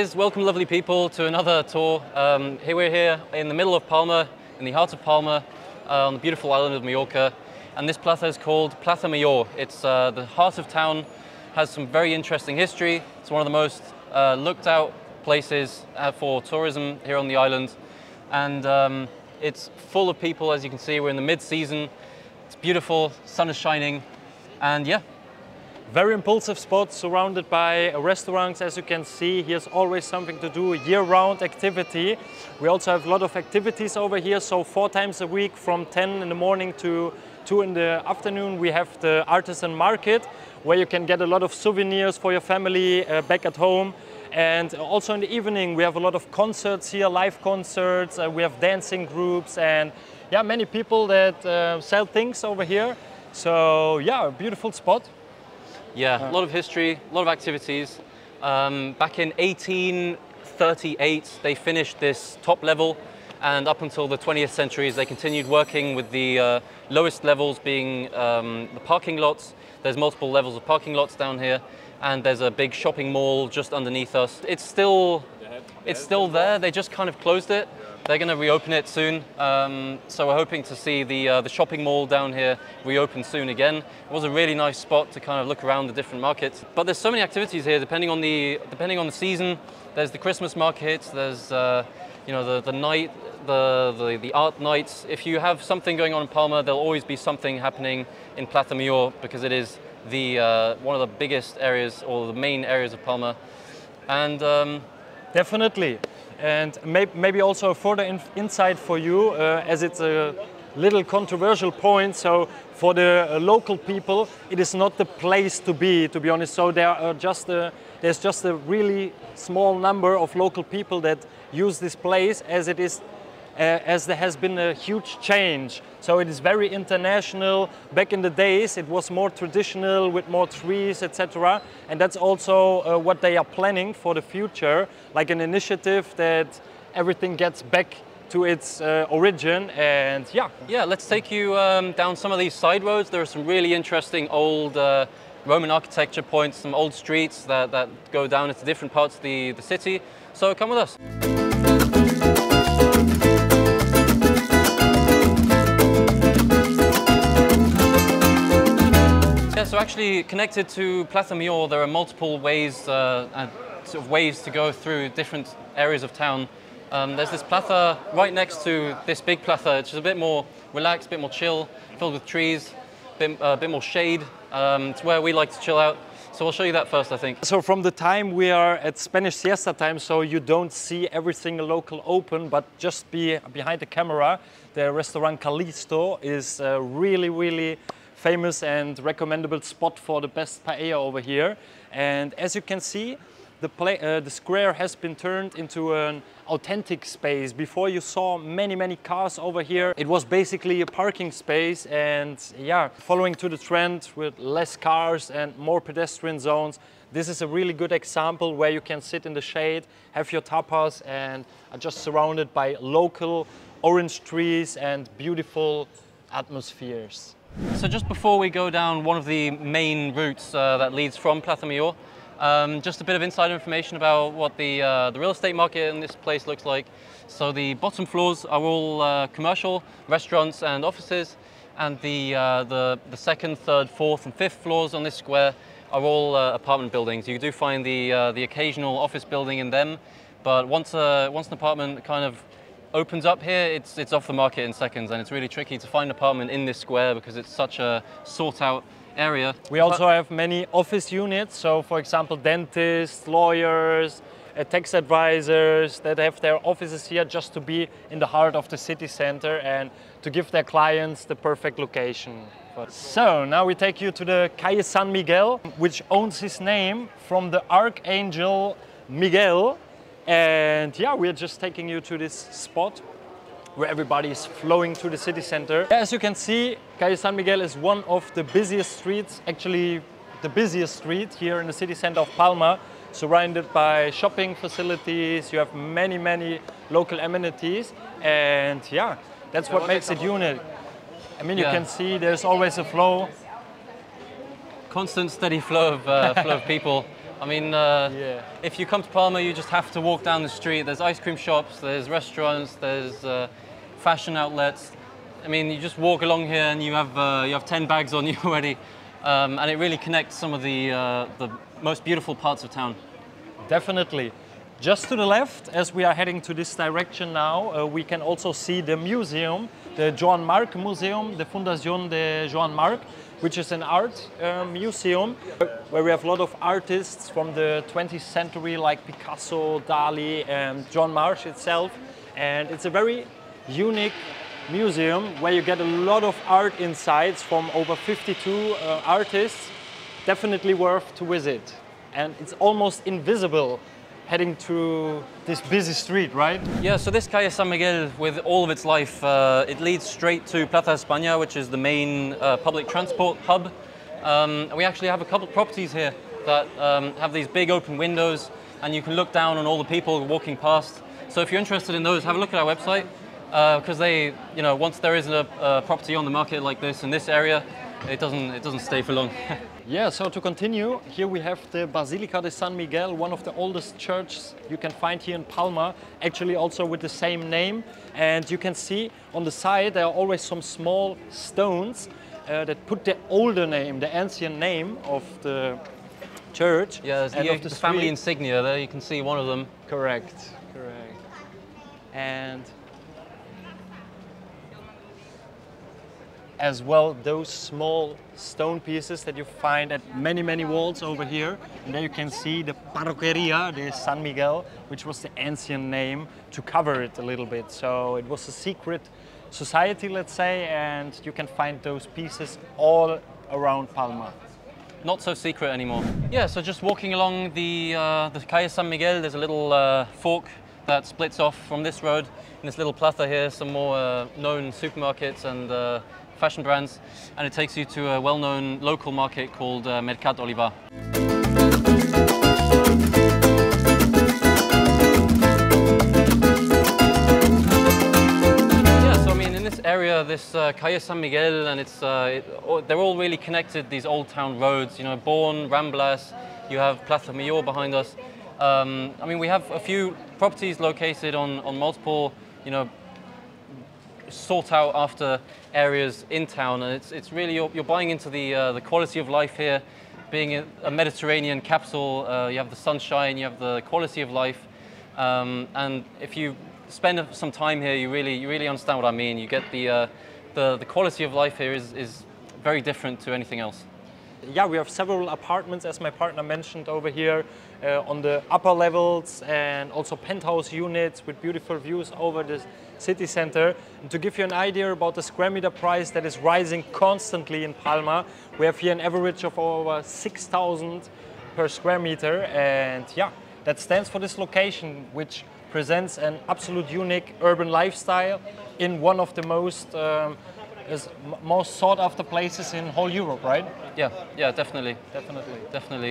guys, welcome lovely people to another tour. We're here in the middle of Palma, in the heart of Palma, on the beautiful island of Mallorca. And this plaza is called Plaza Mayor. It's the heart of town, has some very interesting history. It's one of the most looked out places for tourism here on the island. And it's full of people, as you can see. We're in the mid-season. It's beautiful, sun is shining, and yeah. Very impulsive spot surrounded by restaurants. As you can see, here's always something to do, year-round activity. We also have a lot of activities over here, so 4 times a week from 10 in the morning to 2 in the afternoon we have the artisan market, where you can get a lot of souvenirs for your family back at home. And also in the evening we have a lot of concerts here, live concerts, we have dancing groups, and yeah, many people that sell things over here. So yeah, a beautiful spot. Yeah, a lot of history, a lot of activities. Back in 1838, they finished this top level, and up until the 20th centuries, they continued working with the lowest levels being the parking lots. There's multiple levels of parking lots down here, and there's a big shopping mall just underneath us. It's still there. They just kind of closed it. They're going to reopen it soon, so we're hoping to see the shopping mall down here reopen soon again. It was a really nice spot to kind of look around the different markets. But there's so many activities here depending on the season. There's the Christmas market. There's you know, the night, the art nights. If you have something going on in Palma, there'll always be something happening in Plaza Mayor, because it is one of the biggest areas, or the main areas of Palma. And definitely. And maybe also a further insight for you, as it's a little controversial point. So for the local people, it is not the place to be honest. So there's just a really small number of local people that use this place, as it is, as there has been a huge change. So it is very international. Back in the days, it was more traditional with more trees, etc. And that's also what they are planning for the future, like an initiative that everything gets back to its origin. And yeah. Yeah, let's take you down some of these side roads. There are some really interesting old Roman architecture points, some old streets that go down into different parts of the city. So come with us. So actually, connected to Plaza Mayor, there are multiple ways, to go through different areas of town. There's this plaza right next to this big plaza, which is a bit more relaxed, a bit more chill, filled with trees, a bit more shade. It's where we like to chill out. So I'll show you that first, I think. So from the time we are at Spanish siesta time, so you don't see every single local open, but just behind the camera, the restaurant Callisto is really famous and recommendable spot for the best paella over here. And as you can see, the square has been turned into an authentic space. Before, you saw many cars over here. It was basically a parking space, and yeah, following to the trend with less cars and more pedestrian zones, this is a really good example where you can sit in the shade, have your tapas, and are just surrounded by local orange trees and beautiful atmospheres. So just before we go down one of the main routes that leads from Plaza Mayor, just a bit of inside information about what the real estate market in this place looks like. So the bottom floors are all commercial, restaurants and offices, and the second, third, fourth and fifth floors on this square are all apartment buildings. You do find the occasional office building in them, but once an apartment kind of opens up here, it's off the market in seconds, and it's really tricky to find an apartment in this square because it's such a sought out area. We also have many office units, so for example dentists, lawyers, tax advisors that have their offices here just to be in the heart of the city center and to give their clients the perfect location. So now we take you to the Calle San Miguel, which owns his name from the Archangel Miguel. And yeah, we're just taking you to this spot where everybody is flowing to the city center. As you can see, Calle San Miguel is one of the busiest streets, actually the busiest street here in the city center of Palma, surrounded by shopping facilities. You have many local amenities, and yeah, that's what makes it unique. I mean, you can see there's always a flow. Constant, steady flow of people. I mean, Yeah. if you come to Palma, you just have to walk down the street. There's ice cream shops, there's restaurants, there's fashion outlets. I mean, you just walk along here and you have 10 bags on you already, and it really connects some of the most beautiful parts of town. Definitely. Just to the left, as we are heading to this direction now, we can also see the museum, the Joan Marc Museum, the Fundación de Joan Marc, which is an art museum where we have a lot of artists from the 20th century like Picasso, Dali, and Joan Marc itself. And it's a very unique museum where you get a lot of art insights from over 52 artists. Definitely worth to visit. And it's almost invisible heading through this busy street, right? Yeah, so this Calle San Miguel, with all of its life, it leads straight to Plaza España, which is the main public transport hub. And we actually have a couple of properties here that have these big open windows, and you can look down on all the people walking past. So if you're interested in those, have a look at our website, because once there is a property on the market like this in this area, it doesn't stay for long. Yeah, so to continue, here we have the Basilica de San Miguel, one of the oldest churches you can find here in Palma, actually also with the same name. And you can see on the side there are always some small stones that put the older name, the ancient name of the church. Yeah, and of the family insignia there, you can see one of them. Correct, correct. And as well those small stone pieces that you find at many walls over here. And there you can see the Parroquería de San Miguel, which was the ancient name to cover it a little bit. So it was a secret society, let's say, and you can find those pieces all around Palma. Not so secret anymore. Yeah, so just walking along the Calle San Miguel, there's a little fork that splits off from this road. In this little plaza here, some more known supermarkets and fashion brands, and it takes you to a well-known local market called Mercat Olivar. Yeah, so I mean, in this area, this Calle San Miguel, and they're all really connected. These old town roads, Born, Ramblas. You have Plaza Mayor behind us. I mean, we have a few properties located on multiple, sought out after areas in town, and it's really you're buying into the quality of life here. Being a Mediterranean capital, you have the sunshine, you have the quality of life, and if you spend some time here, you really understand what I mean. You get the quality of life here is very different to anything else. Yeah, we have several apartments, as my partner mentioned, over here on the upper levels, and also penthouse units with beautiful views over the city center. And to give you an idea about the square meter price that is rising constantly in Palma, we have here an average of over 6,000 per square meter, and yeah, that stands for this location, which presents an absolute unique urban lifestyle in one of the most sought after places in whole Europe, right? Yeah, definitely.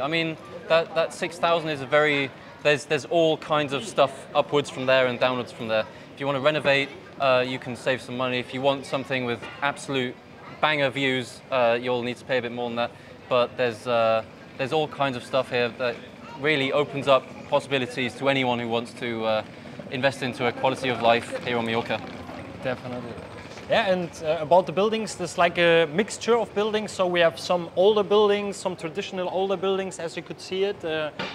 I mean, that 6,000 is there's all kinds of stuff upwards from there and downwards from there. If you want to renovate, you can save some money. If you want something with absolute banger views, you'll need to pay a bit more than that. But there's all kinds of stuff here that really opens up possibilities to anyone who wants to invest into a quality of life here on Mallorca. Definitely. Yeah, and about the buildings, there's like a mixture of buildings. So we have some older buildings, some traditional older buildings, as you could see it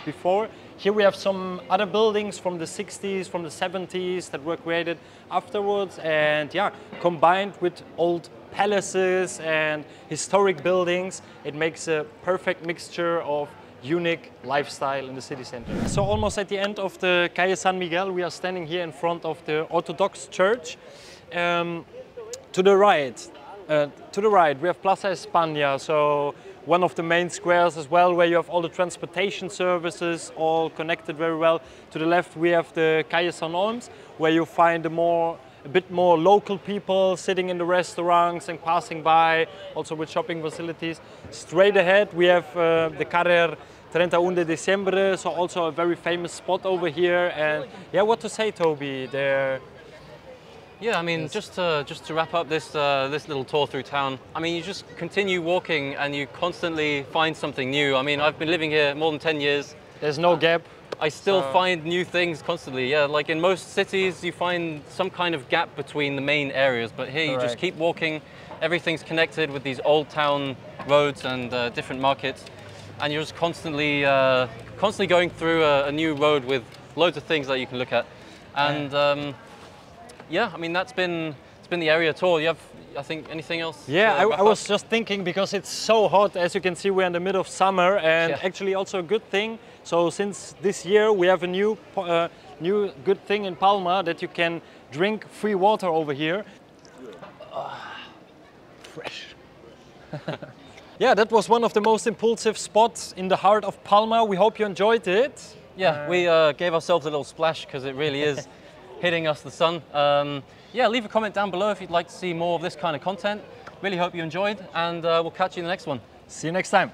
before. Here we have some other buildings from the 60s, from the 70s that were created afterwards. And yeah, combined with old palaces and historic buildings, it makes a perfect mixture of unique lifestyle in the city center. So almost at the end of the Calle San Miguel, we are standing here in front of the Orthodox Church. To the right, we have Plaza España, so one of the main squares as well, where you have all the transportation services, all connected very well. To the left, we have the Calle San Olms, where you find a bit more local people sitting in the restaurants and passing by, also with shopping facilities. Straight ahead, we have the Carrer 31 de Diciembre, so also a very famous spot over here. And yeah, what to say, Toby? Yeah, I mean, just to wrap up this this little tour through town. I mean, you just continue walking and you constantly find something new. I mean, I've been living here more than 10 years. There's no gap. I still find new things constantly. Yeah, like in most cities, you find some kind of gap between the main areas, but here you just keep walking. Everything's connected with these old town roads and different markets, and you're just constantly going through a new road with loads of things that you can look at. And yeah, I mean, it's been the area tour. You have, I think, anything else? Yeah, I was just thinking, because it's so hot, as you can see, we're in the middle of summer, and actually also a good thing. So since this year we have a new good thing in Palma, that you can drink free water over here. Fresh. Yeah, that was one of the most impulsive spots in the heart of Palma. We hope you enjoyed it. Yeah, we gave ourselves a little splash because it really is hitting us the sun. Yeah, leave a comment down below if you'd like to see more of this kind of content. Really hope you enjoyed, and we'll catch you in the next one. See you next time.